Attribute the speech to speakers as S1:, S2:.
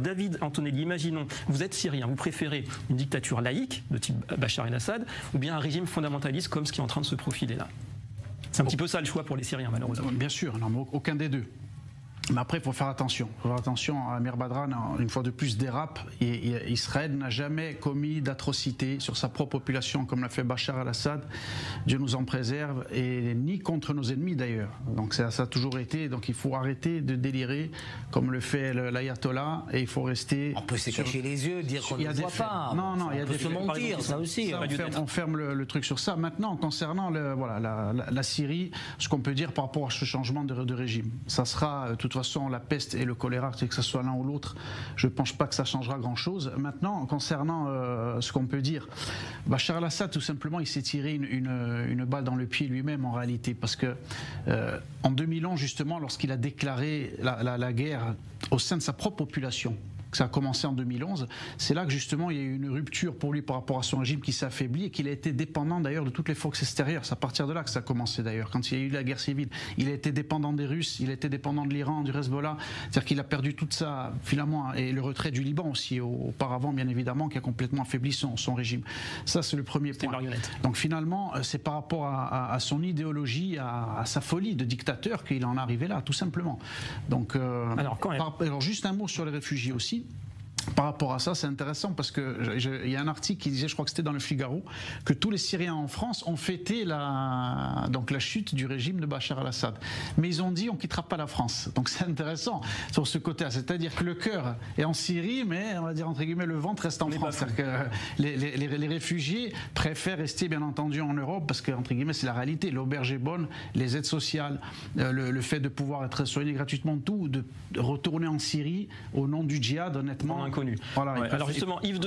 S1: David Antonelli, imaginons, vous êtes syrien, vous préférez une dictature laïque de type Bachar el-Assad ou bien un régime fondamentaliste comme ce qui est en train de se profiler là? C'est un petit peu ça le choix pour les Syriens malheureusement.
S2: Bien sûr, non, mais aucun des deux. Mais après, il faut faire attention. Il faut faire attention. Amir Badran, une fois de plus, dérape. Et Israël n'a jamais commis d'atrocité sur sa propre population comme l'a fait Bachar el-Assad. Dieu nous en préserve. Et ni contre nos ennemis d'ailleurs. Donc ça a toujours été. Donc il faut arrêter de délirer comme le fait l'ayatollah. Et il faut rester.
S3: On peut se cacher les yeux, dire qu'on ne le voit pas.
S2: Non, non, il y a des
S3: faits. On peut se mentir, ça aussi.
S2: On ferme le truc sur ça. Maintenant, concernant la Syrie, ce qu'on peut dire par rapport à ce changement de régime, ça sera de toute façon la peste et le choléra, que ce soit l'un ou l'autre, je ne pense pas que ça changera grand-chose. Maintenant, concernant ce qu'on peut dire, Bachar el-Assad, tout simplement, il s'est tiré une balle dans le pied lui-même en réalité, parce que en 2011, justement, lorsqu'il a déclaré la guerre au sein de sa propre population, que ça a commencé en 2011, c'est là que justement il y a eu une rupture pour lui par rapport à son régime qui s'est affaibli et qu'il a été dépendant d'ailleurs de toutes les forces extérieures. C'est à partir de là que ça a commencé d'ailleurs, quand il y a eu la guerre civile. Il a été dépendant des Russes, il a été dépendant de l'Iran, du Hezbollah, c'est-à-dire qu'il a perdu tout ça finalement, et le retrait du Liban aussi auparavant bien évidemment, qui a complètement affaibli son régime. Ça c'est le premier point. Donc finalement c'est par rapport à son idéologie, à sa folie de dictateur qu'il en est arrivé là, tout simplement. Donc alors juste un mot sur les réfugiés aussi. Par rapport à ça, c'est intéressant parce qu'il y a un article qui disait, je crois que c'était dans le Figaro, que tous les Syriens en France ont fêté la chute du régime de Bachar el-Assad. Mais ils ont dit on ne quittera pas la France. Donc c'est intéressant sur ce côté-là. C'est-à-dire que le cœur est en Syrie, mais on va dire entre guillemets le ventre reste en France. C'est-à-dire que les réfugiés préfèrent rester bien entendu en Europe parce que entre guillemets c'est la réalité. L'auberge est bonne, les aides sociales, le fait de pouvoir être soigné gratuitement, tout, de retourner en Syrie au nom du djihad, honnêtement.
S1: Inconnu.
S2: Voilà,
S1: alors justement, Yves